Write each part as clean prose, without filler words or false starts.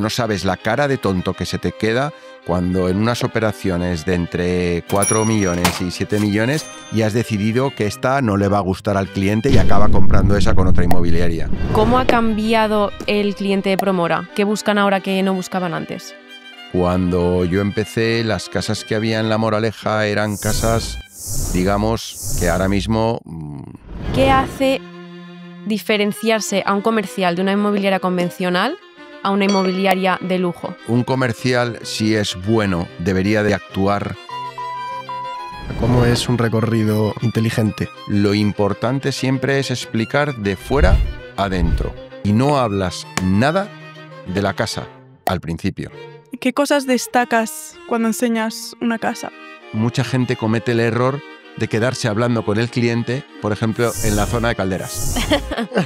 No sabes la cara de tonto que se te queda cuando en unas operaciones de entre 4 millones y 7 millones y has decidido que esta no le va a gustar al cliente y acaba comprando esa con otra inmobiliaria. ¿Cómo ha cambiado el cliente de Promora? ¿Qué buscan ahora que no buscaban antes? Cuando yo empecé, las casas que había en La Moraleja eran casas, digamos, que ahora mismo... ¿Qué hace diferenciarse a un comercial de una inmobiliaria convencional a una inmobiliaria de lujo? Un comercial, si es bueno, debería de actuar. ¿Cómo es un recorrido inteligente? Lo importante siempre es explicar de fuera a dentro. Y no hablas nada de la casa al principio. ¿Qué cosas destacas cuando enseñas una casa? Mucha gente comete el error de quedarse hablando con el cliente, por ejemplo, en la zona de calderas.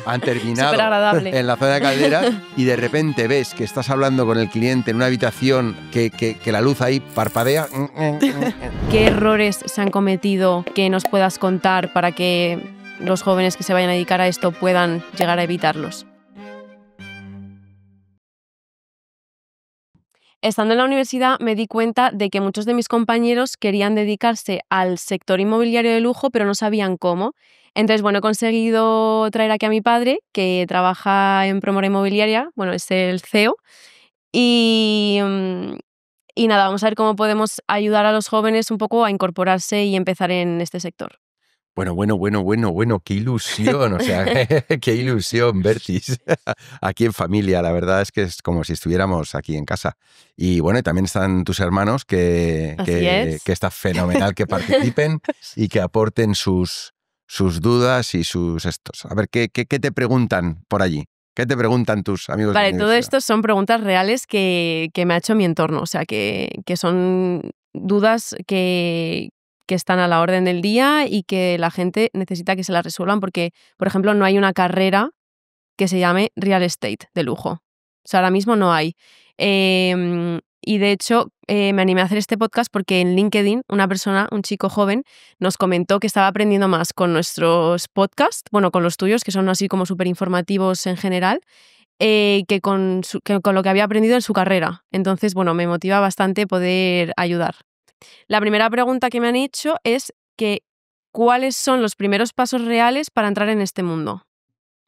Han terminado en la zona de calderas y de repente ves que estás hablando con el cliente en una habitación que la luz ahí parpadea. ¿Qué errores se han cometido que nos puedas contar para que los jóvenes que se vayan a dedicar a esto puedan llegar a evitarlos? Estando en la universidad me di cuenta de que muchos de mis compañeros querían dedicarse al sector inmobiliario de lujo, pero no sabían cómo. Entonces, bueno, he conseguido traer aquí a mi padre, que trabaja en Promora Inmobiliaria, bueno, es el CEO, y nada, vamos a ver cómo podemos ayudar a los jóvenes un poco a incorporarse y empezar en este sector. Bueno, qué ilusión, o sea, qué ilusión, Bertis. Aquí en familia, la verdad es que es como si estuviéramos aquí en casa. Y bueno, también están tus hermanos que está fenomenal que participen y que aporten sus dudas y sus estos. A ver, ¿qué te preguntan por allí? ¿Qué te preguntan tus amigos? Vale, todo esto son preguntas reales que me ha hecho mi entorno, o sea, que son dudas que están a la orden del día y que la gente necesita que se las resuelvan porque, por ejemplo, no hay una carrera que se llame real estate de lujo. O sea, ahora mismo no hay. Y de hecho, me animé a hacer este podcast porque en LinkedIn una persona, un chico joven, nos comentó que estaba aprendiendo más con nuestros podcasts, bueno, con los tuyos, que son así como súper informativos en general, que con lo que había aprendido en su carrera. Entonces, bueno, me motiva bastante poder ayudar. La primera pregunta que me han hecho es que ¿cuáles son los primeros pasos reales para entrar en este mundo?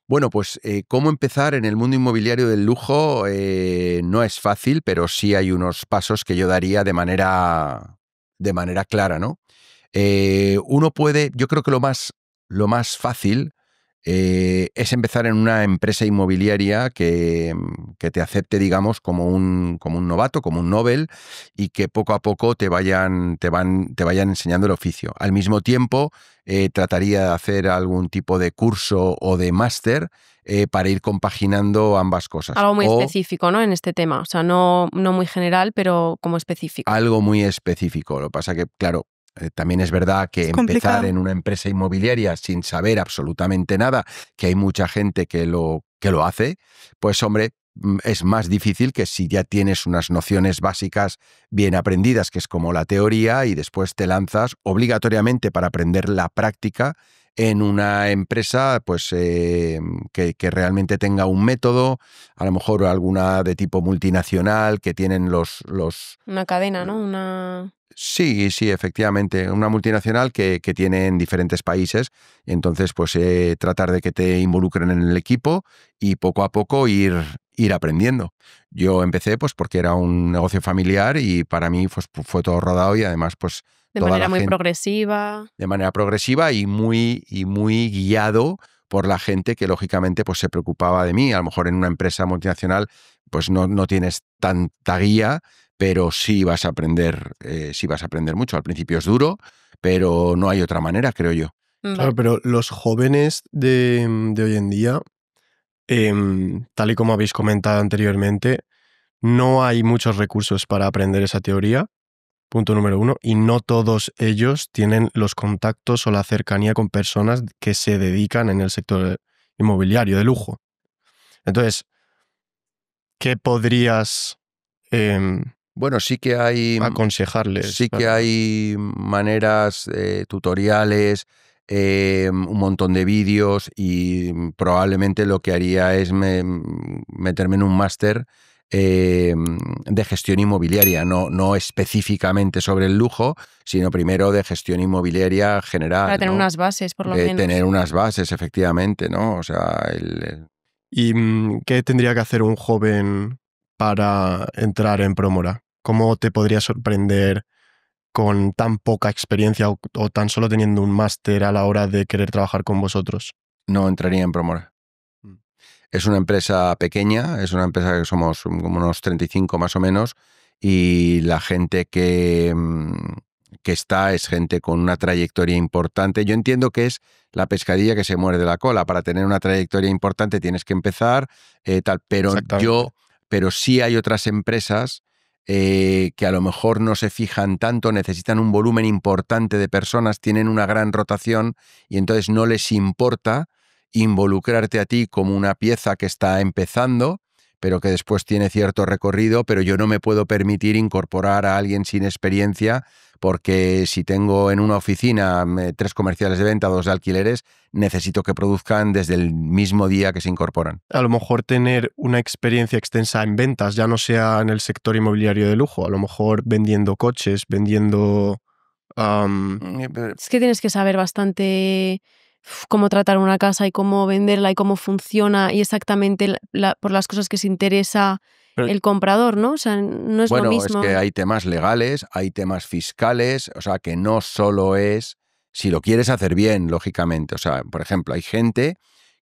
Bueno, pues cómo empezar en el mundo inmobiliario del lujo no es fácil, pero sí hay unos pasos que yo daría de manera clara, ¿no? Uno puede, yo creo que lo más fácil es empezar en una empresa inmobiliaria que te acepte, digamos, como un novato, como un novel, y que poco a poco te vayan enseñando el oficio. Al mismo tiempo, trataría de hacer algún tipo de curso o de máster para ir compaginando ambas cosas. Algo muy específico, ¿no? En este tema. O sea, no muy general, pero como específico. Algo muy específico. Lo que pasa que, claro, también es verdad que empezar en una empresa inmobiliaria sin saber absolutamente nada, que hay mucha gente que lo hace, pues hombre, es más difícil que si ya tienes unas nociones básicas bien aprendidas, que es como la teoría, y después te lanzas obligatoriamente para aprender la práctica en una empresa pues que realmente tenga un método, a lo mejor alguna de tipo multinacional, que tienen los... Una cadena, ¿no? Sí, efectivamente, una multinacional que tiene en diferentes países, y entonces pues tratar de que te involucren en el equipo y poco a poco ir aprendiendo. Yo empecé pues porque era un negocio familiar y para mí pues, fue todo rodado y además pues de manera muy progresiva. De manera progresiva y muy guiado por la gente que lógicamente pues se preocupaba de mí. A lo mejor en una empresa multinacional pues no tienes tanta guía, pero sí vas a aprender mucho. Al principio es duro, pero no hay otra manera, creo yo. Claro, pero los jóvenes de hoy en día, tal y como habéis comentado anteriormente, no hay muchos recursos para aprender esa teoría, punto número 1, y no todos ellos tienen los contactos o la cercanía con personas que se dedican en el sector inmobiliario de lujo. Entonces, ¿qué podrías bueno, sí que hay aconsejarles? Sí que hay maneras, tutoriales, un montón de vídeos, y probablemente lo que haría es meterme en un máster de gestión inmobiliaria, no específicamente sobre el lujo, sino primero de gestión inmobiliaria general. Para tener ¿no? unas bases, por lo menos. Tener unas bases, efectivamente, ¿no? O sea, ¿Y qué tendría que hacer un joven para entrar en Promora? ¿Cómo te podría sorprender con tan poca experiencia o tan solo teniendo un máster a la hora de querer trabajar con vosotros? No entraría en Promora. Es una empresa pequeña, es una empresa que somos como unos 35 más o menos, y la gente que está es gente con una trayectoria importante. Yo entiendo que es la pescadilla que se muerde la cola. Para tener una trayectoria importante tienes que empezar, tal, pero sí hay otras empresas que a lo mejor no se fijan tanto, necesitan un volumen importante de personas, tienen una gran rotación y entonces no les importa involucrarte a ti como una pieza que está empezando, pero que después tiene cierto recorrido, pero yo no me puedo permitir incorporar a alguien sin experiencia, porque si tengo en una oficina 3 comerciales de venta, 2 de alquileres, necesito que produzcan desde el mismo día que se incorporan. A lo mejor tener una experiencia extensa en ventas, ya no sea en el sector inmobiliario de lujo, a lo mejor vendiendo coches, vendiendo... Es que tienes que saber bastante cómo tratar una casa y cómo venderla y cómo funciona y exactamente por las cosas que se interesa el comprador, ¿no? O sea, no es lo mismo. Bueno, es que hay temas legales, hay temas fiscales, o sea, que no solo es si lo quieres hacer bien, lógicamente. O sea, por ejemplo, hay gente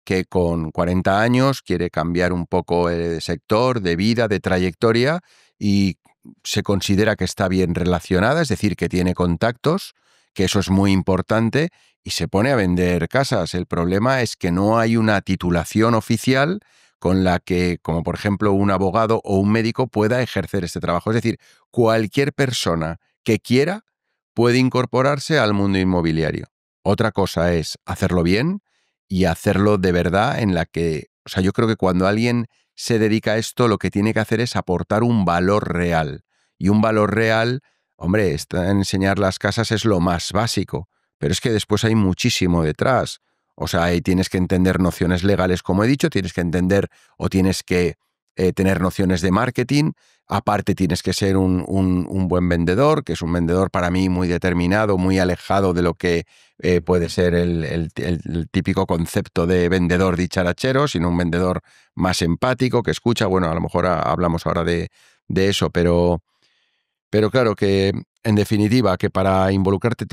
que con 40 años quiere cambiar un poco de sector, de vida, de trayectoria y se considera que está bien relacionada, es decir, que tiene contactos, que eso es muy importante, y se pone a vender casas. El problema es que no hay una titulación oficial con la que, como por ejemplo un abogado o un médico, pueda ejercer este trabajo. Es decir, cualquier persona que quiera puede incorporarse al mundo inmobiliario. Otra cosa es hacerlo bien y hacerlo de verdad en la que, o sea, yo creo que cuando alguien se dedica a esto, lo que tiene que hacer es aportar un valor real. Y un valor real, hombre, enseñar las casas es lo más básico, pero es que después hay muchísimo detrás. O sea, ahí tienes que entender nociones legales, como he dicho, tienes que entender o tienes que tener nociones de marketing. Aparte tienes que ser un buen vendedor, que es un vendedor para mí muy determinado, muy alejado de lo que puede ser el típico concepto de vendedor dicharachero, sino un vendedor más empático, que escucha. Bueno, a lo mejor hablamos ahora de eso, pero claro que en definitiva que para involucrarte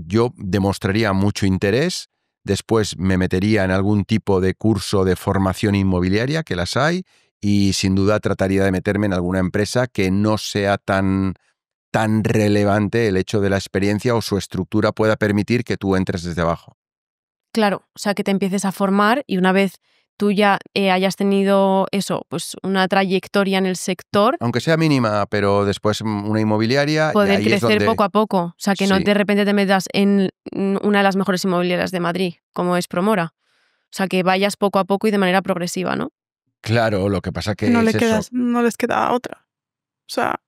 yo demostraría mucho interés. Después me metería en algún tipo de curso de formación inmobiliaria, que las hay, y sin duda trataría de meterme en alguna empresa que no sea tan relevante el hecho de la experiencia o su estructura pueda permitir que tú entres desde abajo. Claro, o sea, que te empieces a formar y una vez tú ya hayas tenido eso, pues una trayectoria en el sector. Aunque sea mínima, pero después una inmobiliaria. Poder y ahí crecer es donde... poco a poco. O sea, que no de repente te metas en una de las mejores inmobiliarias de Madrid, como es Promora. O sea, que vayas poco a poco y de manera progresiva, ¿no? Claro, lo que pasa que no es no les queda otra. O sea...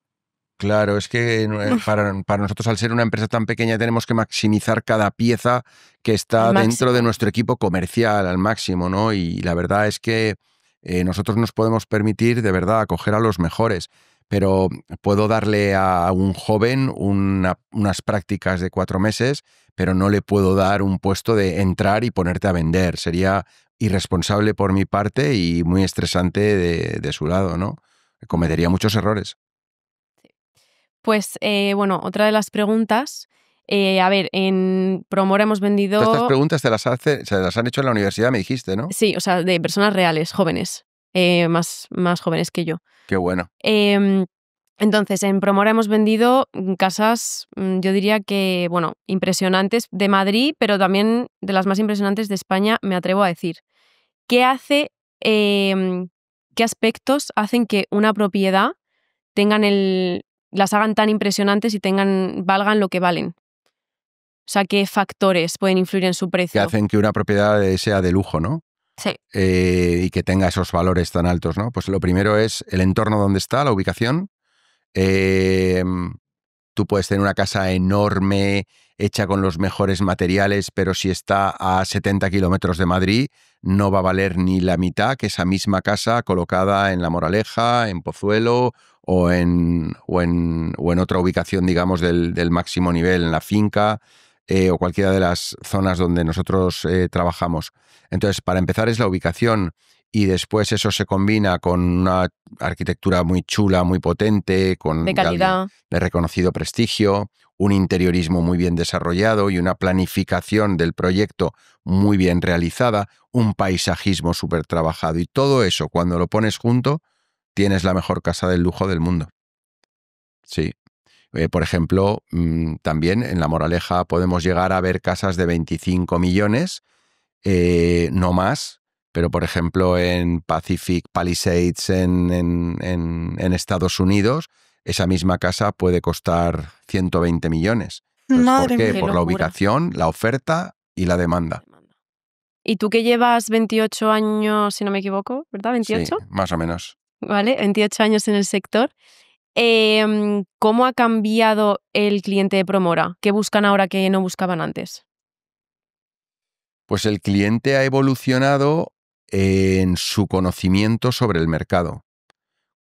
Claro, es que para nosotros, al ser una empresa tan pequeña, tenemos que maximizar cada pieza que está dentro de nuestro equipo comercial al máximo, ¿no? Y la verdad es que nosotros nos podemos permitir, de verdad, acoger a los mejores. Pero puedo darle a un joven unas prácticas de 4 meses, pero no le puedo dar un puesto de entrar y ponerte a vender. Sería irresponsable por mi parte y muy estresante de su lado, ¿no? Cometería muchos errores. Pues, bueno, otra de las preguntas, a ver, en Promora hemos vendido... Estas preguntas se las han hecho en la universidad, me dijiste, ¿no? Sí, o sea, de personas reales, jóvenes, más jóvenes que yo. Qué bueno. Entonces, en Promora hemos vendido casas, yo diría que, bueno, impresionantes de Madrid, pero también de las más impresionantes de España, me atrevo a decir. ¿Qué aspectos hacen que una propiedad las hagan tan impresionantes y valgan lo que valen? O sea, ¿qué factores pueden influir en su precio? Que hacen que una propiedad sea de lujo, ¿no? Sí. Y que tenga esos valores tan altos, ¿no? Pues lo primero es el entorno donde está, la ubicación. Tú puedes tener una casa enorme hecha con los mejores materiales, pero si está a 70 kilómetros de Madrid, no va a valer ni la mitad que esa misma casa colocada en La Moraleja, en Pozuelo o en otra ubicación, digamos, del máximo nivel, en la finca o cualquiera de las zonas donde nosotros trabajamos. Entonces, para empezar es la ubicación y después eso se combina con una arquitectura muy chula, muy potente, con De calidad. de reconocido prestigio, un interiorismo muy bien desarrollado y una planificación del proyecto muy bien realizada, un paisajismo súper trabajado. Y todo eso, cuando lo pones junto, tienes la mejor casa del lujo del mundo. Sí. Por ejemplo, también en La Moraleja podemos llegar a ver casas de 25 millones, no más, pero por ejemplo en Pacific Palisades en Estados Unidos, esa misma casa puede costar 120 millones. Entonces, ¿por Madre qué? mía. Qué Por la locura. ubicación, la oferta y la demanda. Y tú que llevas 28 años, si no me equivoco, ¿verdad? ¿28? Sí, más o menos. ¿Vale? 28 años en el sector. ¿Cómo ha cambiado el cliente de Promora? ¿Qué buscan ahora que no buscaban antes? Pues el cliente ha evolucionado en su conocimiento sobre el mercado.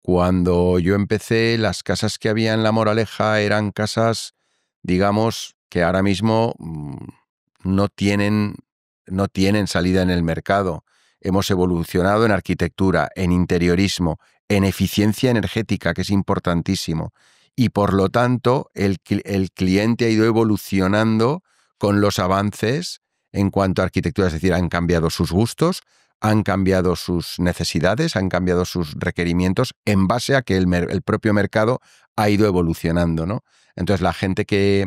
Cuando yo empecé, las casas que había en La Moraleja eran casas, digamos, que ahora mismo no tienen salida en el mercado. Hemos evolucionado en arquitectura, en interiorismo, en eficiencia energética, que es importantísimo. Y por lo tanto, el cliente ha ido evolucionando con los avances en cuanto a arquitectura, es decir, han cambiado sus gustos, han cambiado sus necesidades, han cambiado sus requerimientos en base a que el propio mercado ha ido evolucionando, ¿no? Entonces la gente que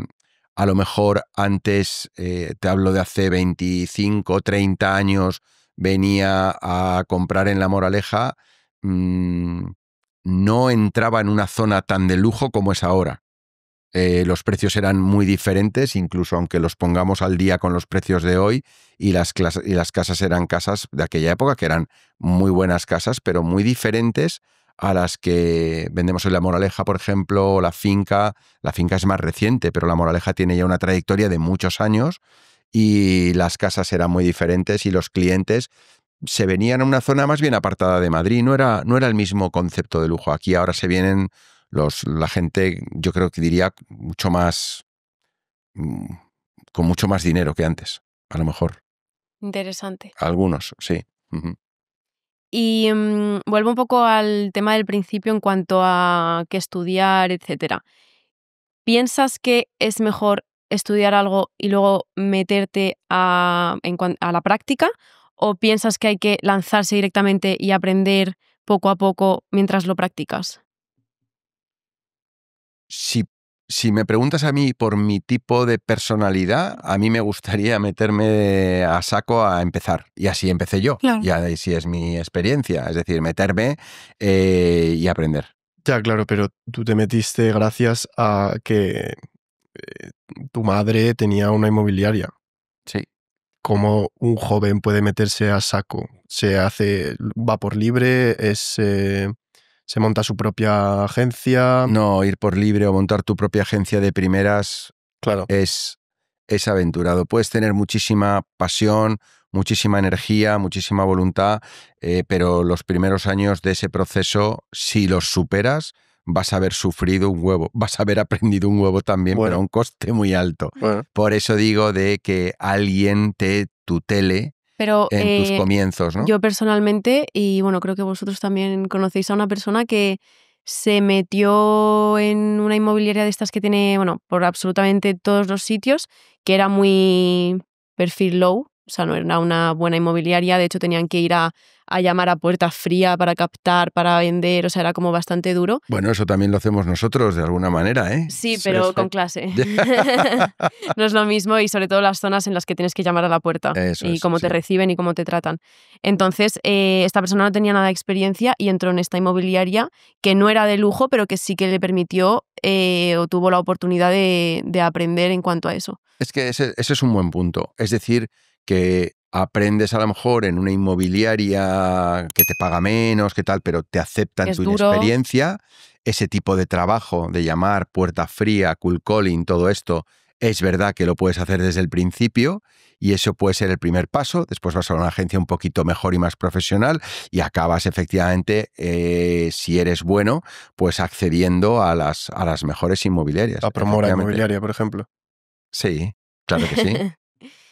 a lo mejor antes, te hablo de hace 25, 30 años, venía a comprar en La Moraleja, no entraba en una zona tan de lujo como es ahora. Los precios eran muy diferentes, incluso aunque los pongamos al día con los precios de hoy, y las casas eran casas de aquella época, que eran muy buenas casas, pero muy diferentes a las que vendemos en La Moraleja, por ejemplo, o la finca. La finca es más reciente, pero La Moraleja tiene ya una trayectoria de muchos años y las casas eran muy diferentes y los clientes se venían a una zona más bien apartada de Madrid. No era el mismo concepto de lujo. Aquí ahora se vienen la gente, yo creo que diría, mucho más, con mucho más dinero que antes, a lo mejor. Interesante. Algunos, sí. Uh-huh. Y vuelvo un poco al tema del principio en cuanto a qué estudiar, etcétera. ¿Piensas que es mejor estudiar algo y luego meterte a la práctica? ¿O piensas que hay que lanzarse directamente y aprender poco a poco mientras lo practicas? Si me preguntas a mí por mi tipo de personalidad, a mí me gustaría meterme a saco a empezar. Y así empecé yo. Claro. Y así es mi experiencia. Es decir, meterme y aprender. Ya, claro, pero tú te metiste gracias a que tu madre tenía una inmobiliaria. Sí. ¿Cómo un joven puede meterse a saco? Va por libre, se monta su propia agencia. No, ir por libre o montar tu propia agencia de primeras, Claro. es aventurado. Puedes tener muchísima pasión, muchísima energía, muchísima voluntad, pero los primeros años de ese proceso, si los superas, vas a haber sufrido un huevo, vas a haber aprendido un huevo también, Bueno. pero a un coste muy alto. Bueno. Por eso digo de que alguien te tutele Pero en tus comienzos, ¿no? yo personalmente, y bueno, creo que vosotros también conocéis a una persona que se metió en una inmobiliaria de estas que tiene, bueno, por absolutamente todos los sitios, que era muy perfil low, o sea, no era una buena inmobiliaria, de hecho tenían que ir a llamar a puerta fría para captar, para vender, o sea, era como bastante duro. Bueno, eso también lo hacemos nosotros de alguna manera, ¿eh? Sí, pero sí. con clase. No es lo mismo y sobre todo las zonas en las que tienes que llamar a la puerta Eso y es, cómo te sí. reciben y cómo te tratan. Entonces, esta persona no tenía nada de experiencia y entró en esta inmobiliaria que no era de lujo, pero que sí que le permitió o tuvo la oportunidad de aprender en cuanto a eso. Es que ese es un buen punto. Es decir, que aprendes a lo mejor en una inmobiliaria que te paga menos, que tal, pero te aceptan Es tu duro. inexperiencia. Ese tipo de trabajo de llamar, puerta fría, cold calling, todo esto, Es verdad que lo puedes hacer desde el principio y eso puede ser el primer paso. Después vas a una agencia un poquito mejor y más profesional y acabas efectivamente, si eres bueno, pues accediendo a las mejores inmobiliarias. La Promora efectivamente. Inmobiliaria, por ejemplo. Sí, claro que sí.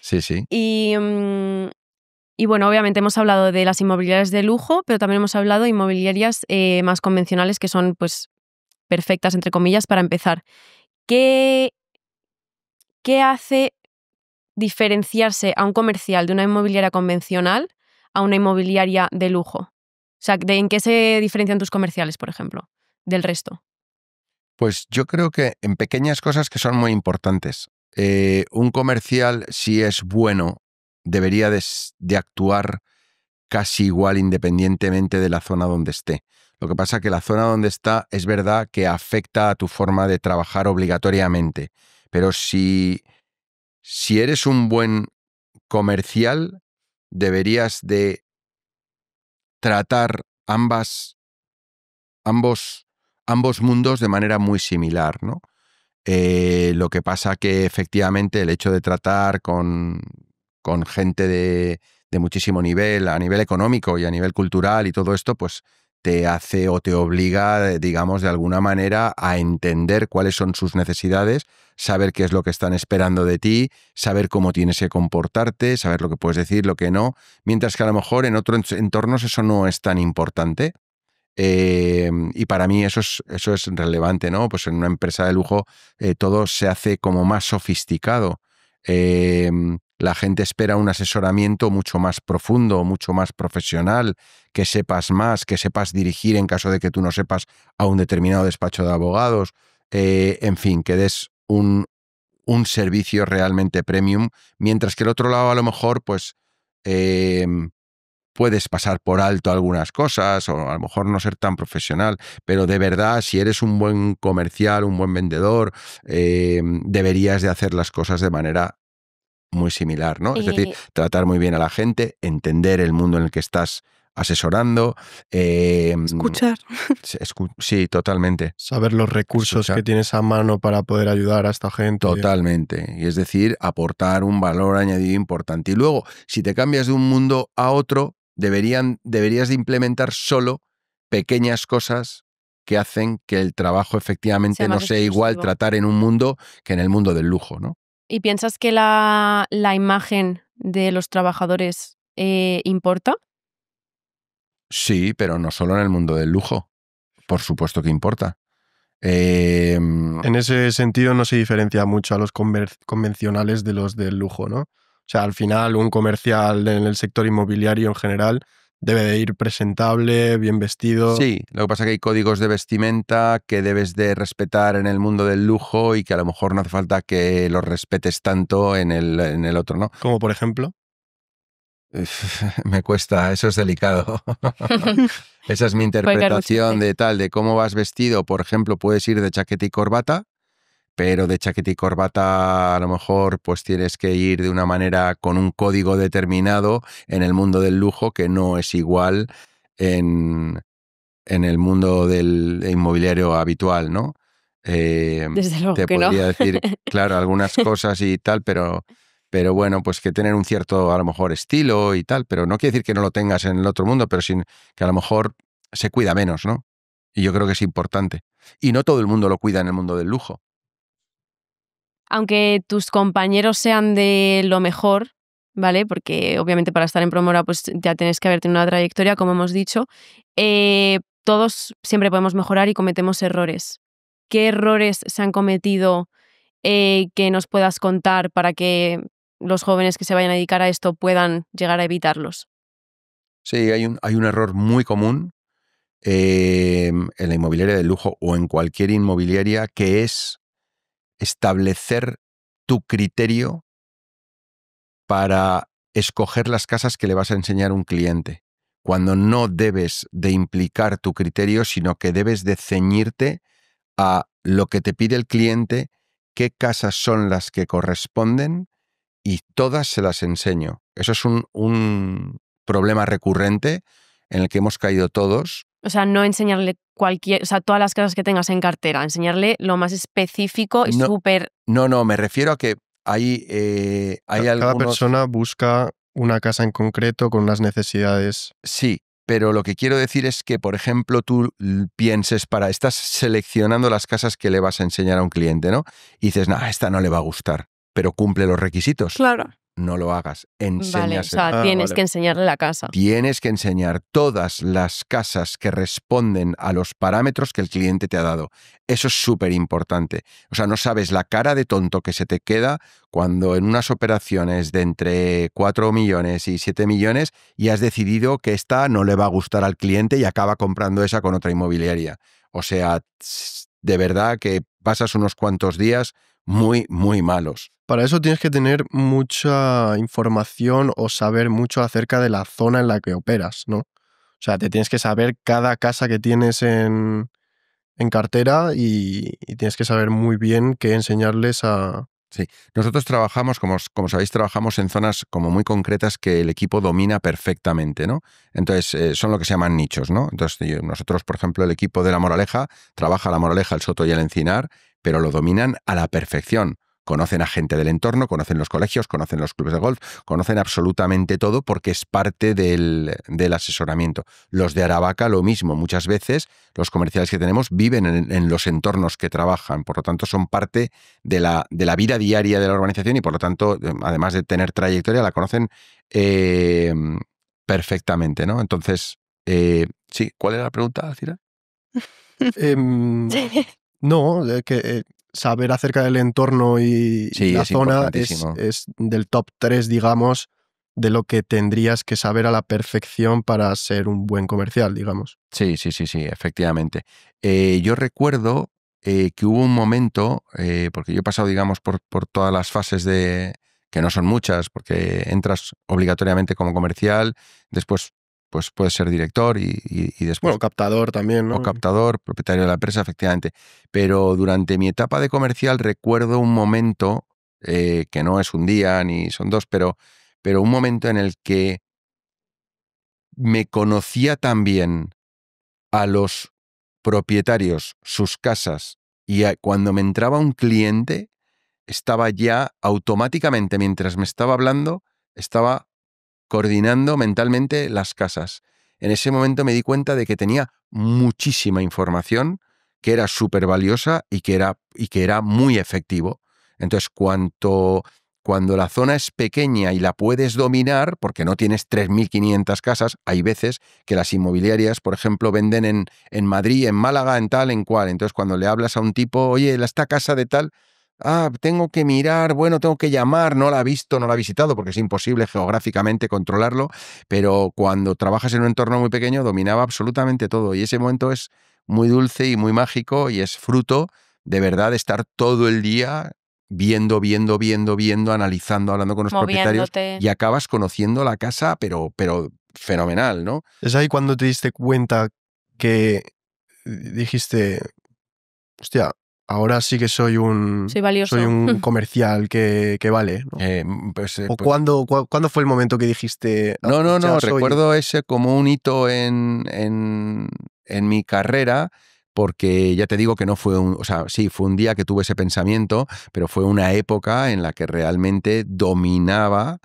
Sí, sí. Y bueno, obviamente hemos hablado de las inmobiliarias de lujo, pero también hemos hablado de inmobiliarias más convencionales que son pues perfectas, entre comillas, para empezar. ¿Qué hace diferenciarse a un comercial de una inmobiliaria convencional a una inmobiliaria de lujo? O sea, ¿en qué se diferencian tus comerciales, por ejemplo, del resto? Pues yo creo que en pequeñas cosas que son muy importantes. Un comercial, si es bueno, debería de actuar casi igual independientemente de la zona donde esté. Lo que pasa es que la zona donde está es verdad que afecta a tu forma de trabajar obligatoriamente. Pero si eres un buen comercial, deberías de tratar ambos mundos de manera muy similar, ¿no? Lo que pasa que efectivamente el hecho de tratar con gente de muchísimo nivel, a nivel económico y a nivel cultural y todo esto, pues te hace o te obliga, digamos, de alguna manera a entender cuáles son sus necesidades, saber qué es lo que están esperando de ti, saber cómo tienes que comportarte, saber lo que puedes decir, lo que no, mientras que a lo mejor en otros entornos eso no es tan importante. Y para mí eso es relevante, ¿no? Pues en una empresa de lujo todo se hace como más sofisticado. La gente espera un asesoramiento mucho más profundo, mucho más profesional, que sepas más, que sepas dirigir en caso de que tú no sepas a un determinado despacho de abogados. En fin, que des un servicio realmente premium, mientras que el otro lado a lo mejor, pues puedes pasar por alto algunas cosas o a lo mejor no ser tan profesional, pero de verdad, si eres un buen comercial, un buen vendedor, deberías de hacer las cosas de manera muy similar, ¿no? Es decir, tratar muy bien a la gente, entender el mundo en el que estás asesorando. Escuchar. Sí, totalmente. Saber los recursos Escuchar. que tienes a mano para poder ayudar a esta gente. Totalmente. Y es decir, aportar un valor añadido importante. Y luego, si te cambias de un mundo a otro, deberías de implementar solo pequeñas cosas que hacen que el trabajo efectivamente Sea no más sea igual exclusivo. tratar en un mundo que en el mundo del lujo, ¿no? ¿Y piensas que la imagen de los trabajadores importa? Sí, pero no solo en el mundo del lujo. Por supuesto que importa. En ese sentido no se diferencia mucho a los convencionales de los del lujo, ¿no? O sea, al final un comercial en el sector inmobiliario en general debe de ir presentable, bien vestido. Sí, lo que pasa es que hay códigos de vestimenta que debes de respetar en el mundo del lujo y que a lo mejor no hace falta que los respetes tanto en el otro, ¿no? Como por ejemplo. Me cuesta, eso es delicado. Esa es mi interpretación de cómo vas vestido. Por ejemplo, puedes ir de chaqueta y corbata, pero de chaqueta y corbata a lo mejor pues tienes que ir de una manera con un código determinado en el mundo del lujo que no es igual en el mundo del inmobiliario habitual, ¿no? Desde luego te que no. podría decir, claro, algunas cosas y tal, pero bueno, pues que tener un cierto, a lo mejor, estilo y tal, pero no quiere decir que no lo tengas en el otro mundo, pero sin que a lo mejor se cuida menos, ¿no? Y yo creo que es importante. Y no todo el mundo lo cuida en el mundo del lujo. Aunque tus compañeros sean de lo mejor, ¿vale? Porque obviamente para estar en Promora pues ya tienes que haber tenido una trayectoria, como hemos dicho. Todos siempre podemos mejorar y cometemos errores. ¿Qué errores se han cometido que nos puedas contar para que los jóvenes que se vayan a dedicar a esto puedan llegar a evitarlos? Sí, hay un error muy común en la inmobiliaria de lujo o en cualquier inmobiliaria, que es establecer tu criterio para escoger las casas que le vas a enseñar a un cliente, cuando no debes de implicar tu criterio, sino que debes de ceñirte a lo que te pide el cliente, qué casas son las que corresponden y todas se las enseño. Eso es un problema recurrente en el que hemos caído todos. O sea, no enseñarle o sea, todas las casas que tengas en cartera, enseñarle lo más específico y súper... No, me refiero a que hay Cada persona busca una casa en concreto con unas necesidades. Sí, pero lo que quiero decir es que, por ejemplo, tú pienses estás seleccionando las casas que le vas a enseñar a un cliente, ¿no? Y dices, esta no le va a gustar, pero cumple los requisitos. Claro. No lo hagas, enséñaselo. Vale, o sea, tienes que enseñarle la casa. Tienes que enseñar todas las casas que responden a los parámetros que el cliente te ha dado. Eso es súper importante. O sea, no sabes la cara de tonto que se te queda cuando en unas operaciones de entre 4 millones y 7 millones y has decidido que esta no le va a gustar al cliente y acaba comprando esa con otra inmobiliaria. O sea, de verdad que pasas unos cuantos días muy, muy malos. Para eso tienes que tener mucha información o saber mucho acerca de la zona en la que operas, ¿no? O sea, te tienes que saber cada casa que tienes en cartera y tienes que saber muy bien qué enseñarles a... Sí, nosotros trabajamos, como sabéis, trabajamos en zonas como muy concretas que el equipo domina perfectamente, ¿no? Entonces, son lo que se llaman nichos, ¿no? Entonces, nosotros, por ejemplo, el equipo de La Moraleja trabaja La Moraleja, el Soto y el Encinar, pero lo dominan a la perfección. Conocen a gente del entorno, conocen los colegios, conocen los clubes de golf, conocen absolutamente todo porque es parte del asesoramiento. Los de Aravaca, lo mismo. Muchas veces los comerciales que tenemos viven en los entornos que trabajan, por lo tanto son parte de la vida diaria de la organización y por lo tanto, además de tener trayectoria, la conocen perfectamente, ¿no? Entonces, sí, ¿cuál era la pregunta, Cira? No, saber acerca del entorno y la zona es del top 3, digamos, de lo que tendrías que saber a la perfección para ser un buen comercial, digamos. Sí, efectivamente. Yo recuerdo que hubo un momento, porque yo he pasado, digamos, por todas las fases que no son muchas, porque entras obligatoriamente como comercial, después pues puedes ser director y después... Bueno, captador también, ¿no? O captador, propietario de la empresa, efectivamente. Pero durante mi etapa de comercial recuerdo un momento, que no es un día ni son dos, pero un momento en el que me conocía también a los propietarios, sus casas, y cuando me entraba un cliente, estaba ya automáticamente, mientras me estaba hablando, estaba coordinando mentalmente las casas. En ese momento me di cuenta de que tenía muchísima información, que era súper valiosa y que era muy efectivo. Entonces, cuando la zona es pequeña y la puedes dominar, porque no tienes 3.500 casas, hay veces que las inmobiliarias, por ejemplo, venden en Madrid, en Málaga, en tal, en cual. Entonces, cuando le hablas a un tipo, oye, esta casa de tal... tengo que mirar, tengo que llamar, no la he visto, no la he visitado porque es imposible geográficamente controlarlo, pero cuando trabajas en un entorno muy pequeño dominaba absolutamente todo y ese momento es muy dulce y muy mágico y es fruto de verdad de estar todo el día viendo, analizando, hablando con los propietarios y acabas conociendo la casa, pero fenomenal, ¿no? Es ahí cuando te diste cuenta que dijiste, hostia, ahora sí que soy un comercial que vale, ¿no? ¿Cuándo fue el momento que dijiste? No, recuerdo ese como un hito en mi carrera, porque ya te digo que no fue sí, fue un día que tuve ese pensamiento, pero fue una época en la que realmente dominaba,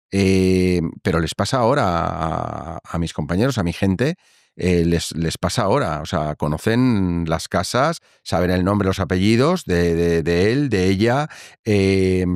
pero les pasa ahora a mis compañeros, a mi gente, les pasa ahora, o sea, conocen las casas, saben el nombre, los apellidos de él, de ella,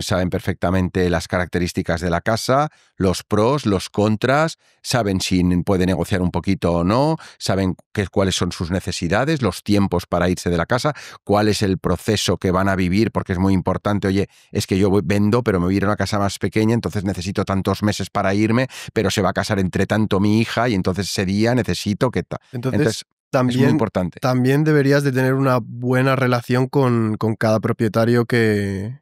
saben perfectamente las características de la casa, los pros, los contras, saben si puede negociar un poquito o no, saben cuáles son sus necesidades, los tiempos para irse de la casa, cuál es el proceso que van a vivir, porque es muy importante, oye, es que yo vendo, pero me voy a ir a una casa más pequeña, entonces necesito tantos meses para irme, pero se va a casar entre tanto mi hija y entonces ese día necesito que... Entonces también, es muy importante. También deberías de tener una buena relación con cada propietario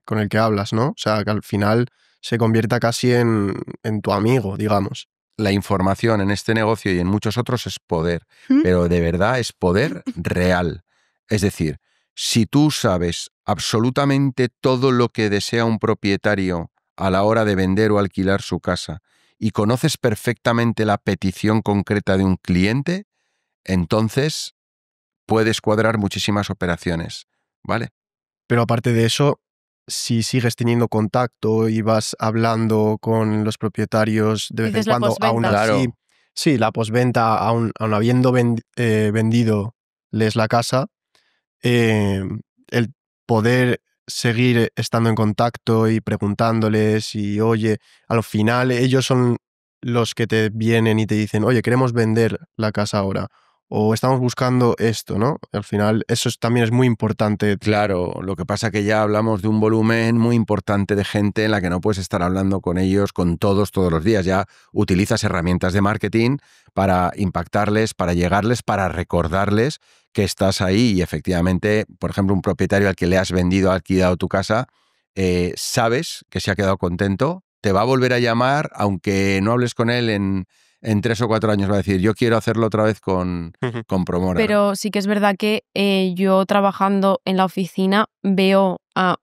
con el que hablas, ¿no? O sea, que al final se convierta casi en tu amigo, digamos. La información en este negocio y en muchos otros es poder, pero de verdad es poder real. Es decir, si tú sabes absolutamente todo lo que desea un propietario a la hora de vender o alquilar su casa y conoces perfectamente la petición concreta de un cliente, entonces puedes cuadrar muchísimas operaciones, ¿vale? Pero aparte de eso, si sigues teniendo contacto y vas hablando con los propietarios de vez en Dices la cuando, aún postventa. así, Claro. sí, la postventa, aún habiendo vendido la casa, el poder seguir estando en contacto y preguntándoles y, oye, al final ellos son los que te vienen y te dicen, oye, queremos vender la casa ahora o estamos buscando esto, ¿no? Al final eso también es muy importante. Claro, lo que pasa que ya hablamos de un volumen muy importante de gente en la que no puedes estar hablando con ellos, con todos los días. Ya utilizas herramientas de marketing para impactarles, para llegarles, para recordarles que estás ahí y efectivamente, por ejemplo, un propietario al que le has vendido, alquilado tu casa, sabes que se ha quedado contento, te va a volver a llamar, aunque no hables con él en 3 o 4 años, va a decir, yo quiero hacerlo otra vez con Promora. Pero sí que es verdad que yo trabajando en la oficina veo a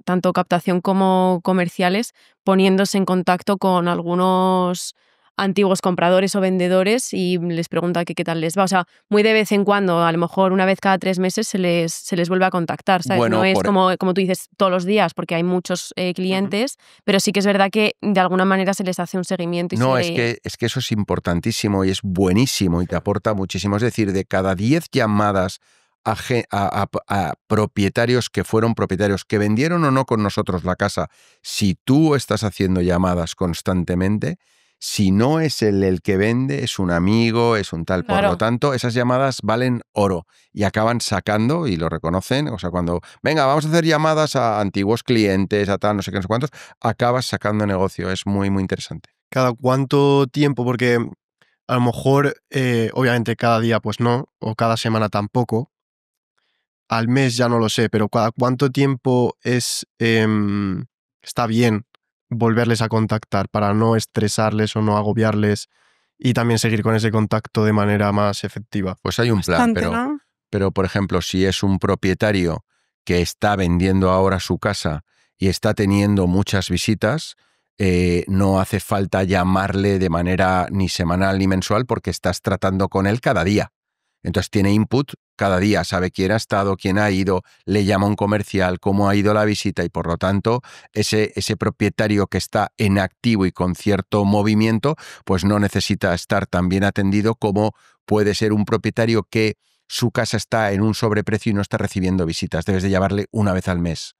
tanto captación como comerciales poniéndose en contacto con algunos antiguos compradores o vendedores y les pregunta que qué tal les va. O sea, muy de vez en cuando, a lo mejor una vez cada 3 meses se les vuelve a contactar, ¿sabes? Bueno, no es como tú dices todos los días porque hay muchos clientes, pero sí que es verdad que de alguna manera se les hace un seguimiento. No, es que eso es importantísimo y es buenísimo y te aporta muchísimo. Es decir, de cada 10 llamadas a propietarios que fueron propietarios, que vendieron o no con nosotros la casa, si tú estás haciendo llamadas constantemente, si no es el que vende, es un amigo, es un tal. Claro. Por lo tanto, esas llamadas valen oro y acaban sacando, y lo reconocen, o sea, cuando, venga, vamos a hacer llamadas a antiguos clientes, a tal, no sé qué, no sé cuántos, acabas sacando negocio. Es muy, muy interesante. ¿Cada cuánto tiempo? Porque a lo mejor, obviamente cada día pues no, o cada semana tampoco. Al mes ya no lo sé, pero ¿cada cuánto tiempo está bien volverles a contactar para no estresarles o no agobiarles y también seguir con ese contacto de manera más efectiva? Pues hay un plan, Bastante, ¿no? pero por ejemplo, si es un propietario que está vendiendo ahora su casa y está teniendo muchas visitas, no hace falta llamarle de manera ni semanal ni mensual porque estás tratando con él cada día. Entonces tiene input cada día, sabe quién ha estado, quién ha ido, le llama un comercial, cómo ha ido la visita y por lo tanto ese propietario que está en activo y con cierto movimiento, pues no necesita estar tan bien atendido como puede ser un propietario que su casa está en un sobreprecio y no está recibiendo visitas. Debes de llamarle una vez al mes.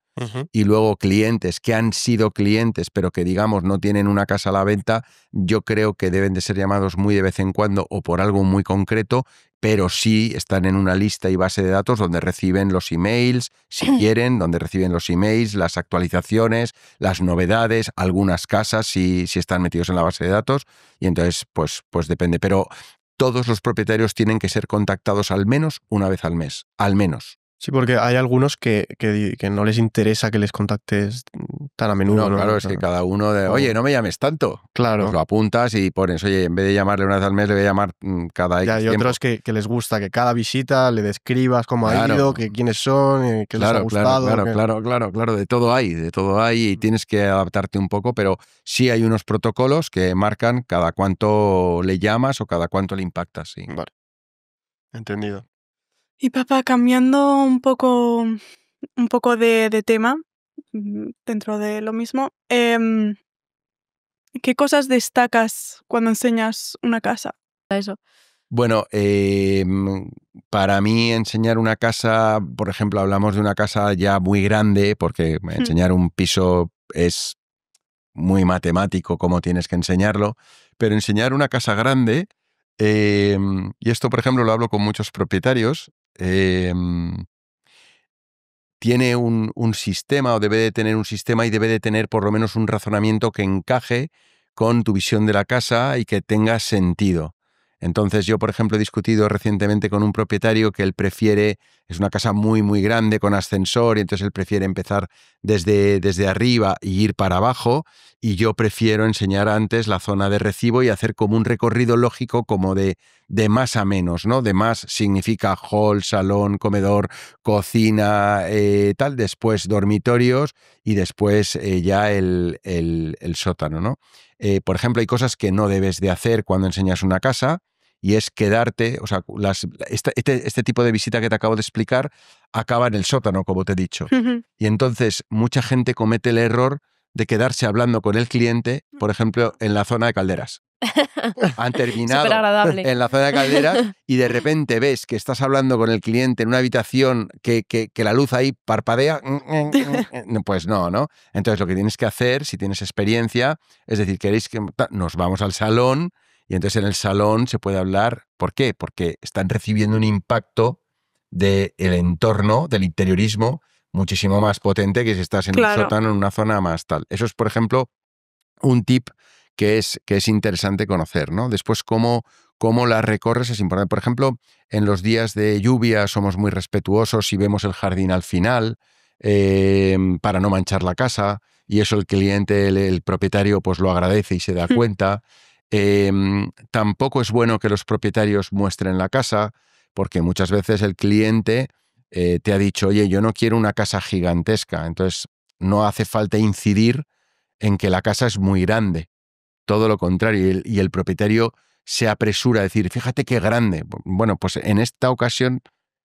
Y luego clientes que han sido clientes pero que digamos no tienen una casa a la venta, yo creo que deben de ser llamados muy de vez en cuando o por algo muy concreto, pero sí están en una lista y base de datos donde reciben los emails, si quieren, donde reciben los emails, las actualizaciones, las novedades, algunas casas si están metidos en la base de datos y entonces pues depende, pero todos los propietarios tienen que ser contactados al menos una vez al mes, al menos. Sí, porque hay algunos que no les interesa que les contactes tan a menudo. No, claro, es que cada uno oye, no me llames tanto. Claro. Pues lo apuntas y pones, oye, en vez de llamarle una vez al mes, le voy a llamar cada X Y hay tiempo. otros que les gusta que cada visita le describas cómo ha ido, que quiénes son, qué les ha gustado. Claro, de todo hay y tienes que adaptarte un poco, pero sí hay unos protocolos que marcan cada cuánto le llamas o cada cuánto le impactas, sí. Vale, entendido. Y papá, cambiando un poco de tema, dentro de lo mismo, ¿qué cosas destacas cuando enseñas una casa? Eso. Bueno, para mí enseñar una casa, por ejemplo, hablamos de una casa ya muy grande, porque enseñar un piso es muy matemático cómo tienes que enseñarlo, pero enseñar una casa grande, y esto, por ejemplo, lo hablo con muchos propietarios, tiene un sistema o debe de tener un sistema y debe de tener por lo menos un razonamiento que encaje con tu visión de la casa y que tenga sentido. Entonces yo, por ejemplo, he discutido recientemente con un propietario que él prefiere, es una casa muy, muy grande con ascensor y entonces él prefiere empezar desde arriba y ir para abajo y yo prefiero enseñar antes la zona de recibo y hacer como un recorrido lógico como de más a menos, ¿no? De más significa hall, salón, comedor, cocina, tal, después dormitorios y después ya el sótano, ¿no? Por ejemplo, hay cosas que no debes de hacer cuando enseñas una casa y es quedarte, o sea, este tipo de visita que te acabo de explicar acaba en el sótano, como te he dicho. Y entonces mucha gente comete el error de quedarse hablando con el cliente, por ejemplo, en la zona de calderas. Han terminado Superagradable. en la zona de calderas y de repente ves que estás hablando con el cliente en una habitación que la luz ahí parpadea. Pues no, ¿no? Entonces lo que tienes que hacer, si tienes experiencia, es decir, queréis que nos vamos al salón y entonces en el salón se puede hablar. ¿Por qué? Porque están recibiendo un impacto del entorno, del interiorismo, muchísimo más potente que si estás en un sótano, en una zona más tal. Eso es, por ejemplo, un tip que es interesante conocer, ¿no? Después, cómo la recorres es importante. Por ejemplo, en los días de lluvia somos muy respetuosos y vemos el jardín al final para no manchar la casa, y eso el cliente, el propietario, pues lo agradece y se da cuenta. Tampoco es bueno que los propietarios muestren la casa, porque muchas veces el cliente te ha dicho, oye, yo no quiero una casa gigantesca, entonces no hace falta incidir en que la casa es muy grande. Todo lo contrario, y el propietario se apresura a decir, fíjate qué grande. Bueno, pues en esta ocasión,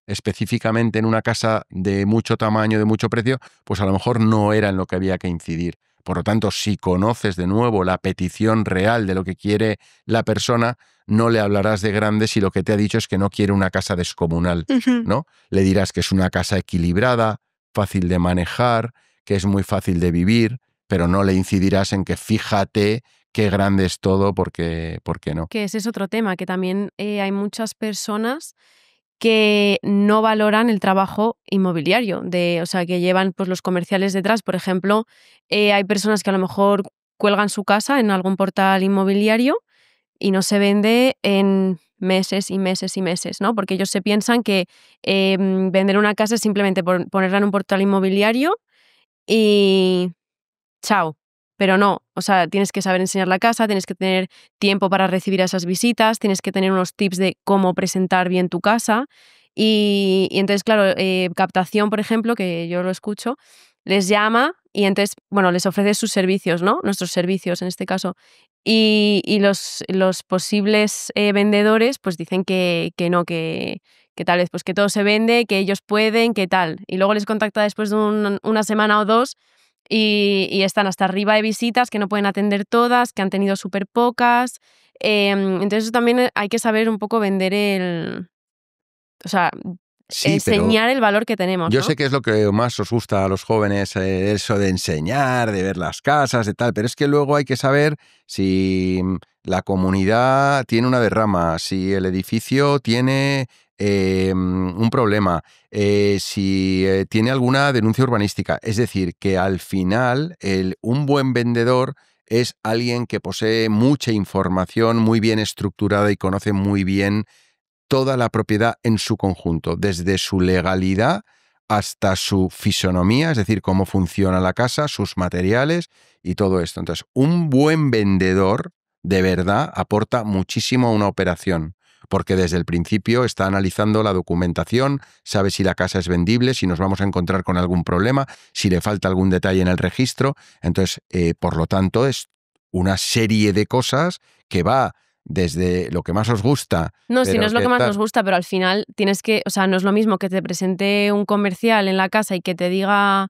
específicamente en una casa de mucho tamaño, de mucho precio, pues a lo mejor no era en lo que había que incidir. Por lo tanto, si conoces de nuevo la petición real de lo que quiere la persona, no le hablarás de grande si lo que te ha dicho es que no quiere una casa descomunal, ¿no? Le dirás que es una casa equilibrada, fácil de manejar, que es muy fácil de vivir, pero no le incidirás en que fíjate qué grande es todo, porque no. Que ese es otro tema, que también hay muchas personas que no valoran el trabajo inmobiliario, o sea, que llevan pues, los comerciales detrás. Por ejemplo, hay personas que a lo mejor cuelgan su casa en algún portal inmobiliario y no se vende en meses y meses y meses, ¿no? Porque ellos se piensan que vender una casa es simplemente ponerla en un portal inmobiliario y chao. Pero no, o sea, tienes que saber enseñar la casa, tienes que tener tiempo para recibir a esas visitas, tienes que tener unos tips de cómo presentar bien tu casa. Y entonces, claro, captación, por ejemplo, que yo lo escucho, les llama y entonces, bueno, les ofrece sus servicios, ¿no? Nuestros servicios en este caso. Y los posibles vendedores pues dicen que no, que tal vez pues que todo se vende, que ellos pueden, que tal. Y luego les contacta después de una semana o dos y están hasta arriba de visitas que no pueden atender todas, que han tenido súper pocas. Entonces también hay que saber un poco vender o sea, Sí, enseñar el valor que tenemos, yo ¿no? sé que es lo que más os gusta a los jóvenes, eso de enseñar, de ver las casas, de tal, pero es que luego hay que saber si la comunidad tiene una derrama, si el edificio tiene un problema, si tiene alguna denuncia urbanística. Es decir, que al final un buen vendedor es alguien que posee mucha información, muy bien estructurada y conoce muy bien toda la propiedad en su conjunto, desde su legalidad hasta su fisonomía, es decir, cómo funciona la casa, sus materiales y todo esto. Entonces, un buen vendedor de verdad aporta muchísimo a una operación, porque desde el principio está analizando la documentación, sabe si la casa es vendible, si nos vamos a encontrar con algún problema, si le falta algún detalle en el registro. Entonces, por lo tanto, es una serie de cosas que va desde lo que más os gusta. No, si no es lo que más nos gusta, pero al final tienes que, o sea, no es lo mismo que te presente un comercial en la casa y que te diga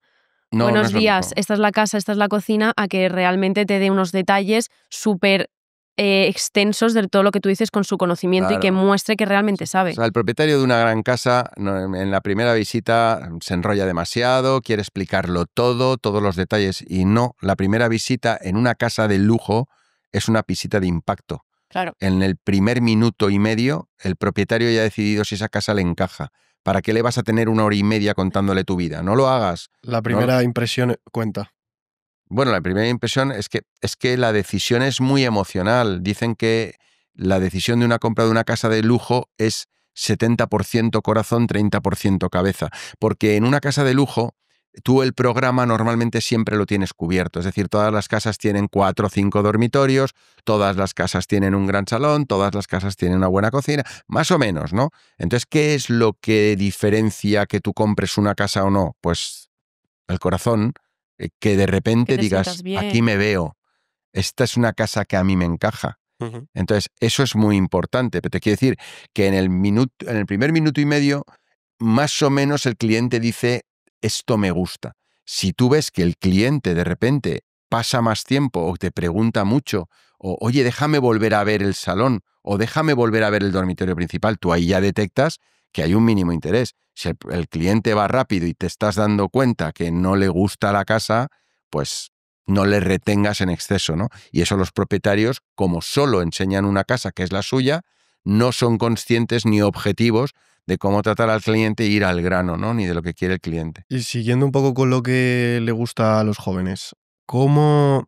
buenos días, esta es la casa, esta es la cocina, a que realmente te dé unos detalles súper extensos de todo lo que tú dices con su conocimiento, claro, y que muestre que realmente sabe. O sea, el propietario de una gran casa en la primera visita se enrolla demasiado, quiere explicarlo todo, todos los detalles, y no, la primera visita en una casa de lujo es una visita de impacto. Claro. En el primer minuto y medio, el propietario ya ha decidido si esa casa le encaja. ¿Para qué le vas a tener 1 hora y media contándole tu vida? No lo hagas. La primera impresión cuenta. Bueno, la primera impresión es que la decisión es muy emocional. Dicen que la decisión de una compra de una casa de lujo es 70% corazón, 30% cabeza. Porque en una casa de lujo, tú el programa normalmente siempre lo tienes cubierto. Es decir, todas las casas tienen 4 o 5 dormitorios, todas las casas tienen un gran salón, todas las casas tienen una buena cocina, más o menos, ¿no? Entonces, ¿qué es lo que diferencia que tú compres una casa o no? Pues el corazón, que de repente digas, aquí me veo, esta es una casa que a mí me encaja. Entonces, eso es muy importante. Pero te quiero decir que en el primer minuto y medio, más o menos el cliente dice, esto me gusta. Si tú ves que el cliente de repente pasa más tiempo o te pregunta mucho, o oye, déjame volver a ver el salón, o déjame volver a ver el dormitorio principal, tú ahí ya detectas que hay un mínimo interés. Si el cliente va rápido y te estás dando cuenta que no le gusta la casa, pues no le retengas en exceso, ¿no? Y eso los propietarios, como solo enseñan una casa que es la suya, no son conscientes ni objetivos de cómo tratar al cliente e ir al grano, ¿no? Ni de lo que quiere el cliente. Y siguiendo un poco con lo que le gusta a los jóvenes, ¿cómo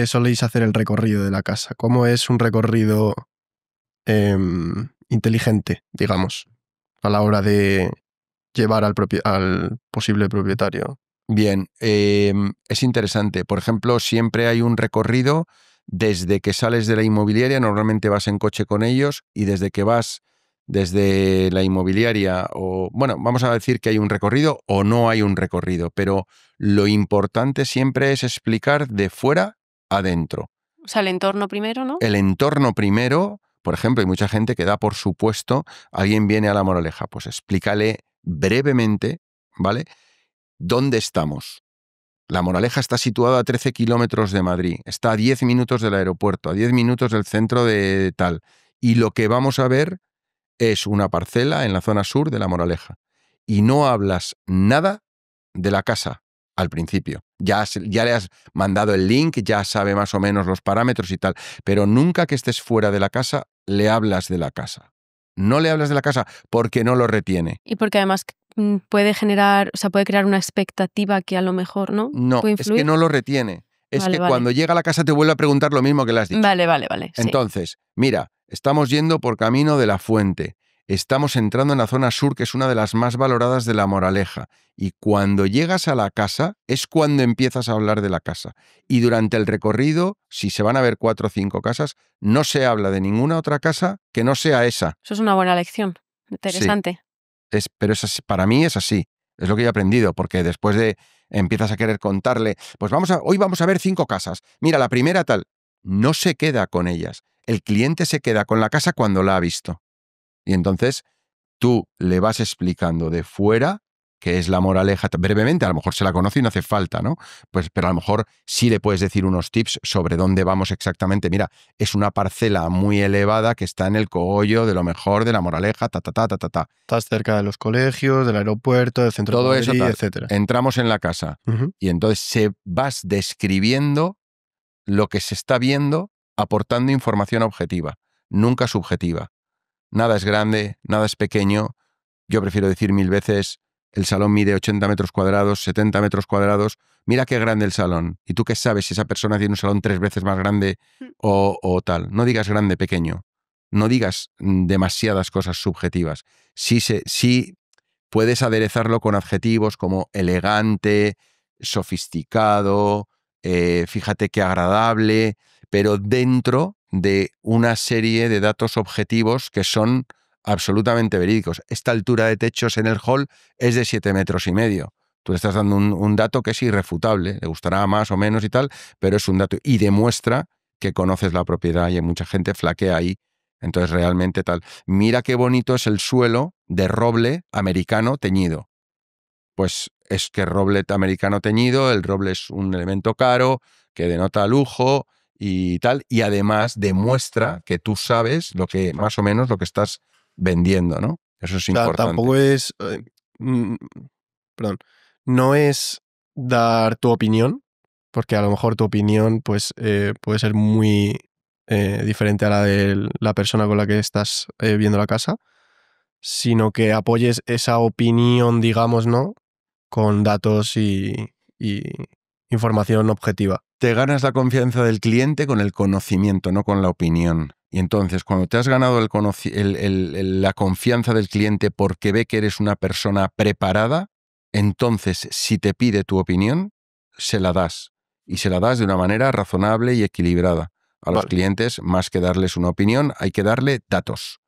soléis hacer el recorrido de la casa? ¿Cómo es un recorrido inteligente, digamos, a la hora de llevar al posible propietario? Bien, es interesante. Por ejemplo, siempre hay un recorrido desde que sales de la inmobiliaria, normalmente vas en coche con ellos, y desde que vas desde la inmobiliaria, o bueno, vamos a decir que hay un recorrido o no hay un recorrido, pero lo importante siempre es explicar de fuera a dentro. O sea, el entorno primero, ¿no? El entorno primero, por ejemplo, hay mucha gente que da por supuesto, alguien viene a La Moraleja, pues explícale brevemente, ¿vale? ¿Dónde estamos? La Moraleja está situada a 13 kilómetros de Madrid, está a 10 minutos del aeropuerto, a 10 minutos del centro de tal. Y lo que vamos a ver es una parcela en la zona sur de La Moraleja. Y no hablas nada de la casa al principio. Ya le has mandado el link, ya sabe más o menos los parámetros y tal, pero nunca que estés fuera de la casa le hablas de la casa. No le hablas de la casa porque no lo retiene. Y porque además puede generar, o sea, puede crear una expectativa que a lo mejor, ¿no? No, ¿Puede es influir? que no lo retiene. Es Vale, que vale. cuando llega a la casa te vuelve a preguntar lo mismo que le has dicho. Vale, sí. Entonces, mira, estamos yendo por camino de la Fuente. Estamos entrando en la zona sur, que es una de las más valoradas de La Moraleja. Y cuando llegas a la casa, es cuando empiezas a hablar de la casa. Y durante el recorrido, si se van a ver 4 o 5 casas, no se habla de ninguna otra casa que no sea esa. Eso es una buena lección. Interesante. Pero es así, para mí es así. Es lo que he aprendido, porque después de empiezas a querer contarle, pues hoy vamos a ver 5 casas. Mira, la primera tal. No se queda con ellas. El cliente se queda con la casa cuando la ha visto. Y entonces tú le vas explicando de fuera qué es La Moraleja brevemente, a lo mejor se la conoce y no hace falta, ¿no? Pues, pero a lo mejor sí le puedes decir unos tips sobre dónde vamos exactamente. Mira, es una parcela muy elevada que está en el cogollo de lo mejor de La Moraleja, Estás cerca de los colegios, del aeropuerto, del centro todo de Madrid, eso, tal. etcétera. Entramos en la casa y entonces vas describiendo lo que se está viendo, aportando información objetiva, nunca subjetiva. Nada es grande, nada es pequeño. Yo prefiero decir 1000 veces, el salón mide 80 metros cuadrados, 70 metros cuadrados. Mira qué grande el salón. ¿Y tú qué sabes si esa persona tiene un salón 3 veces más grande o tal? No digas grande, pequeño. No digas demasiadas cosas subjetivas. Sí puedes aderezarlo con adjetivos como elegante, sofisticado, fíjate qué agradable, pero dentro de una serie de datos objetivos que son absolutamente verídicos. Esta altura de techos en el hall es de 7,5 metros. Tú le estás dando un dato que es irrefutable, le gustará más o menos y tal, pero es un dato y demuestra que conoces la propiedad y mucha gente flaquea ahí. Entonces realmente tal. Mira qué bonito es el suelo de roble americano teñido. Pues es que roble americano teñido, el roble es un elemento caro que denota lujo y tal, y además demuestra que tú sabes lo que más o menos lo que estás vendiendo, ¿no? Eso es importante. Tampoco es, perdón, no es dar tu opinión, porque a lo mejor tu opinión pues puede ser muy diferente a la de la persona con la que estás viendo la casa, sino que apoyes esa opinión, digamos, ¿no? Con datos y información objetiva. Te ganas la confianza del cliente con el conocimiento, no con la opinión. Y entonces, cuando te has ganado la confianza del cliente porque ve que eres una persona preparada, entonces, si te pide tu opinión, se la das. Y se la das de una manera razonable y equilibrada. A los clientes, más que darles una opinión, hay que darle datos.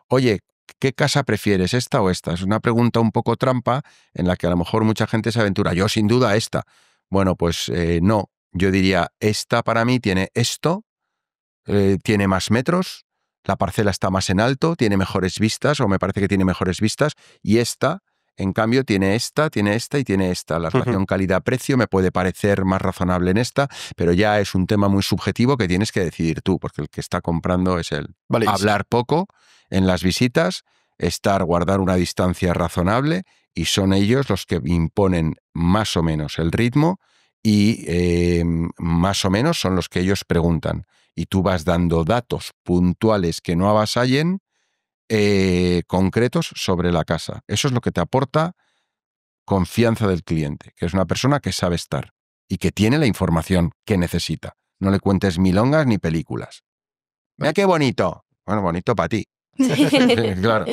Oye, ¿qué casa prefieres, esta o esta? Es una pregunta un poco trampa en la que a lo mejor mucha gente se aventura. Yo, sin duda, esta. Bueno, pues no. Yo diría, esta para mí tiene esto, tiene más metros, la parcela está más en alto, tiene mejores vistas, o me parece que tiene mejores vistas, y esta, en cambio, tiene esta y tiene esta. La relación calidad-precio me puede parecer más razonable en esta, pero ya es un tema muy subjetivo que tienes que decidir tú, porque el que está comprando es él. Vale, Hablar poco en las visitas, guardar una distancia razonable, y son ellos los que imponen más o menos el ritmo y más o menos son los que ellos preguntan. Y tú vas dando datos puntuales que no avasallen, concretos sobre la casa. Eso es lo que te aporta confianza del cliente, que es una persona que sabe estar y que tiene la información que necesita. No le cuentes milongas ni películas. Mira qué bonito. Bueno, bonito para ti. Claro.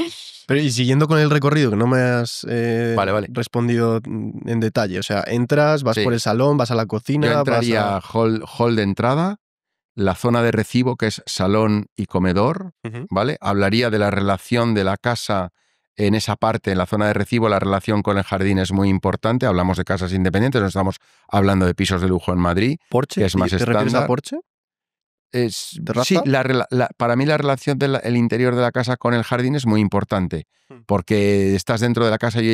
Pero y siguiendo con el recorrido, que no me has Vale. respondido en detalle. O sea, entras, vas Sí. por el salón, vas a la cocina. Yo entraría vas hall de entrada, la zona de recibo, que es salón y comedor, ¿vale? Hablaría de la relación de la casa en esa parte, en la zona de recibo. La relación con el jardín es muy importante. Hablamos de casas independientes, no estamos hablando de pisos de lujo en Madrid, ¿Porche? que es más ¿Te refieres a estándar. porche? ¿Terraza? Sí, para mí la relación del interior de la casa con el jardín es muy importante, porque estás dentro de la casa y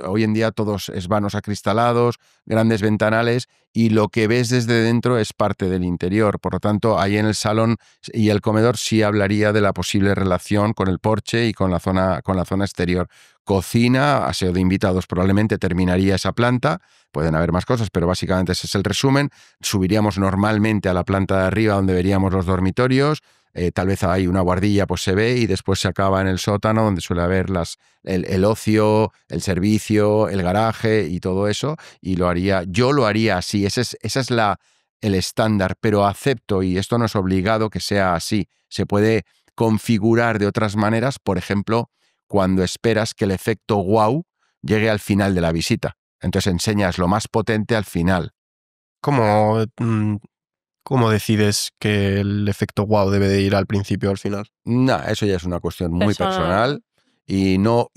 hoy en día todos es vanos acristalados, grandes ventanales, y lo que ves desde dentro es parte del interior. Por lo tanto, ahí en el salón y el comedor sí hablaría de la posible relación con el porche y con la zona exterior. Cocina, aseo de invitados, probablemente terminaría esa planta. Pueden haber más cosas, pero básicamente ese es el resumen. Subiríamos normalmente a la planta de arriba, donde veríamos los dormitorios. Tal vez hay una guardilla, pues se ve, y después se acaba en el sótano, donde suele haber el ocio, el servicio, el garaje y todo eso. Y yo lo haría así. Ese es el estándar, pero acepto, y esto no es obligado que sea así. Se puede configurar de otras maneras, por ejemplo, cuando esperas que el efecto wow llegue al final de la visita. Entonces enseñas lo más potente al final. ¿Cómo decides que el efecto wow debe de ir al principio o al final? No, eso ya es una cuestión muy personal y no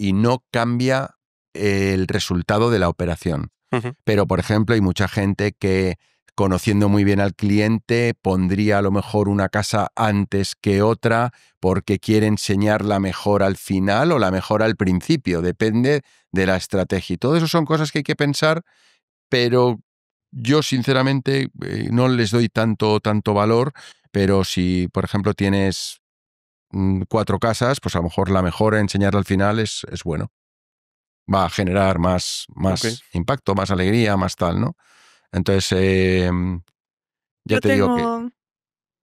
cambia el resultado de la operación. Pero, por ejemplo, hay mucha gente que, conociendo muy bien al cliente, pondría a lo mejor una casa antes que otra porque quiere enseñarla mejor al final o la mejor al principio. Depende de la estrategia. Y todo eso son cosas que hay que pensar, pero yo sinceramente no les doy tanto valor. Pero si, por ejemplo, tienes 4 casas, pues a lo mejor la mejor enseñarla al final es bueno. Va a generar más impacto, más alegría, más tal, ¿no? Entonces, ya Yo te digo que tengo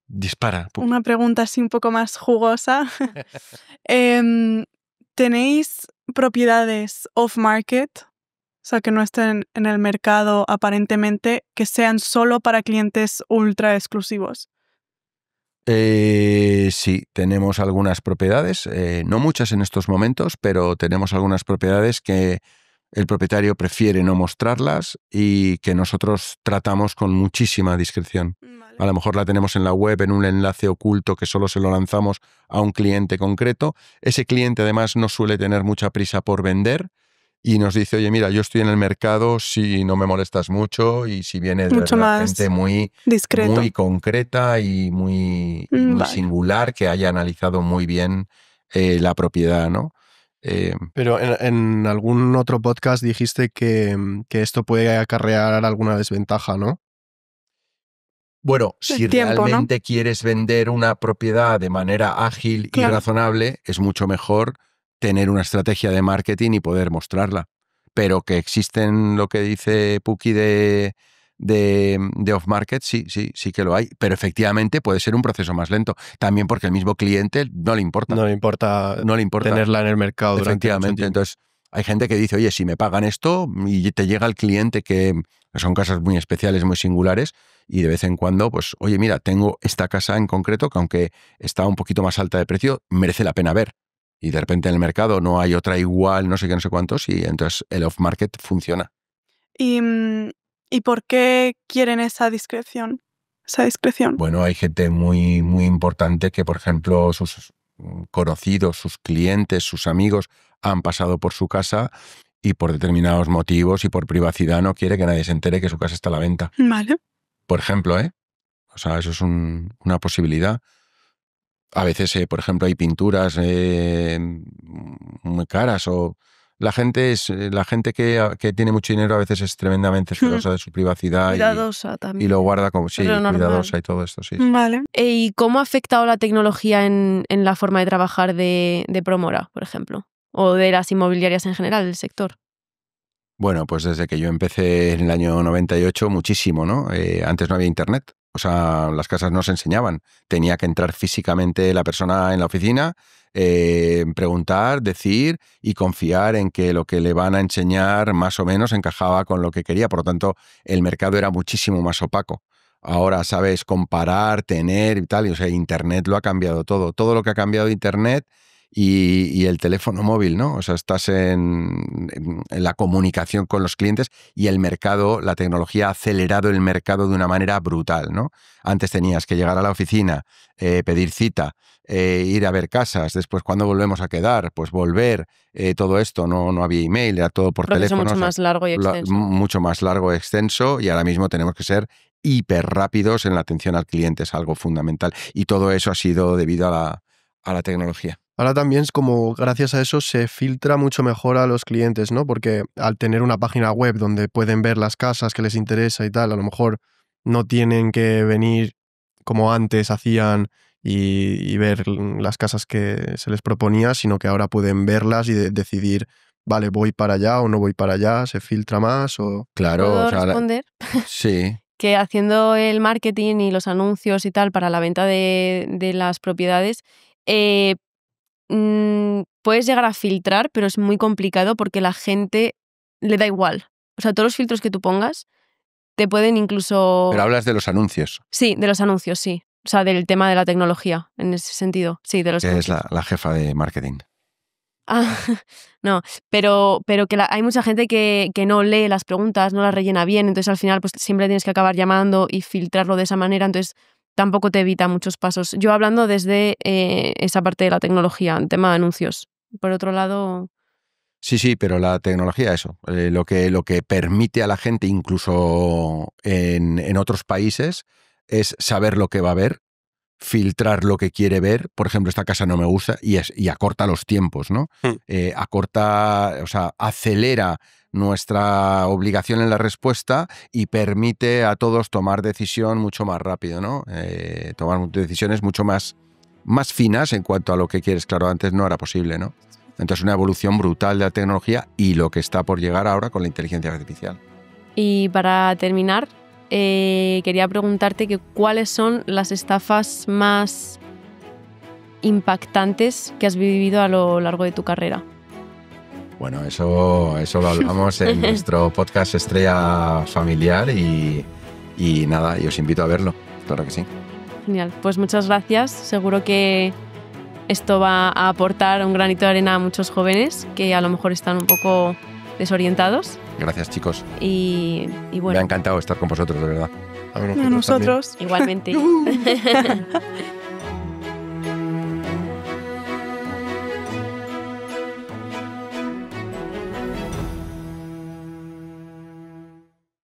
dispara. una pregunta así un poco más jugosa. ¿Tenéis propiedades off-market? O sea, que no estén en el mercado aparentemente, que sean solo para clientes ultra exclusivos. Sí, tenemos algunas propiedades, no muchas en estos momentos, pero tenemos algunas propiedades que el propietario prefiere no mostrarlas y que nosotros tratamos con muchísima discreción. Vale. A lo mejor la tenemos en la web en un enlace oculto que solo se lo lanzamos a un cliente concreto. Ese cliente además no suele tener mucha prisa por vender y nos dice, oye, mira, yo estoy en el mercado si no me molestas mucho y si viene de Mucho más gente muy discreto. muy concreta y muy Vale. singular, que haya analizado muy bien la propiedad, ¿no? Pero en algún otro podcast dijiste que esto puede acarrear alguna desventaja, ¿no? Bueno, si El tiempo, ¿no? realmente quieres vender una propiedad de manera ágil Claro. y razonable, es mucho mejor tener una estrategia de marketing y poder mostrarla. Pero que existen, lo que dice Puki de off-market, sí que lo hay. Pero efectivamente puede ser un proceso más lento. También porque el mismo cliente no le importa. No le importa tenerla en el mercado durante mucho Efectivamente. tiempo. Entonces, hay gente que dice, oye, si me pagan esto, y te llega el cliente, que son casas muy especiales, muy singulares, y de vez en cuando, pues, oye, mira, tengo esta casa en concreto que, aunque está un poquito más alta de precio, merece la pena ver. Y de repente en el mercado no hay otra igual, no sé qué, no sé cuántos, y entonces el off-market funciona. ¿Y por qué quieren esa discreción? Bueno, hay gente muy, muy importante que, por ejemplo, sus conocidos, sus clientes, sus amigos han pasado por su casa y por determinados motivos y por privacidad no quiere que nadie se entere que su casa está a la venta. Vale. Por ejemplo, O sea, eso es una posibilidad. A veces, por ejemplo, hay pinturas muy caras o la gente que tiene mucho dinero a veces es tremendamente celosa de su privacidad Cuidadosa y también. lo guarda como sí, Pero normal. cuidadosa y todo esto, sí. Vale. ¿Y cómo ha afectado la tecnología en la forma de trabajar de Promora, por ejemplo? O de las inmobiliarias en general, del sector. Bueno, pues desde que yo empecé en el año 98, muchísimo, ¿no? Antes no había internet. O sea, las casas no se enseñaban. Tenía que entrar físicamente la persona en la oficina, preguntar, decir y confiar en que lo que le van a enseñar más o menos encajaba con lo que quería. Por lo tanto, el mercado era muchísimo más opaco. Ahora sabes comparar, tener y tal. Y, o sea, Internet lo ha cambiado todo. Todo lo que ha cambiado Internet y el teléfono móvil, ¿no? O sea, estás en la comunicación con los clientes y el mercado, la tecnología ha acelerado el mercado de una manera brutal, ¿no? Antes tenías que llegar a la oficina, pedir cita, ir a ver casas, después cuando volvemos a quedar, pues volver, todo esto, no había email, era todo por Proceso teléfono. mucho más largo y extenso. Mucho más largo y extenso, y ahora mismo tenemos que ser hiper rápidos en la atención al cliente, es algo fundamental. Y todo eso ha sido debido a la tecnología. Ahora también es como gracias a eso se filtra mucho mejor a los clientes, ¿no? Porque al tener una página web donde pueden ver las casas que les interesa y tal, a lo mejor no tienen que venir como antes hacían y ver las casas que se les proponía, sino que ahora pueden verlas y decidir, vale, voy para allá o no voy para allá, se filtra más o... Claro, ¿Puedo o sea, responder? sí. Que haciendo el marketing y los anuncios y tal para la venta de las propiedades, puedes llegar a filtrar, pero es muy complicado porque la gente le da igual. O sea, todos los filtros que tú pongas te pueden incluso... Pero hablas de los anuncios. Sí, de los anuncios, sí. O sea, del tema de la tecnología, en ese sentido. Sí, de los Que es anuncios. la jefa de marketing. Ah, no, pero que hay mucha gente que no lee las preguntas, no las rellena bien, entonces al final pues siempre tienes que acabar llamando y filtrarlo de esa manera, entonces tampoco te evita muchos pasos. Yo hablando desde esa parte de la tecnología, en tema de anuncios. Por otro lado... Sí, pero la tecnología, eso, lo que permite a la gente, incluso en otros países, es saber lo que va a ver, filtrar lo que quiere ver. Por ejemplo, esta casa no me gusta y acorta los tiempos, ¿no? Acorta, o sea, acelera nuestra obligación en la respuesta y permite a todos tomar decisión mucho más rápido, ¿no? Tomar decisiones mucho más finas en cuanto a lo que quieres. Claro, antes no era posible, ¿no? Entonces, una evolución brutal de la tecnología y lo que está por llegar ahora con la inteligencia artificial. Y para terminar, quería preguntarte que cuáles son las estafas más impactantes que has vivido a lo largo de tu carrera. Bueno, eso lo hablamos en nuestro podcast Estrella Familiar y nada, y os invito a verlo, claro que sí. Genial, pues muchas gracias. Seguro que esto va a aportar un granito de arena a muchos jóvenes que a lo mejor están un poco desorientados. Gracias, chicos. Y bueno. Me ha encantado estar con vosotros, de verdad. A nosotros. Igualmente.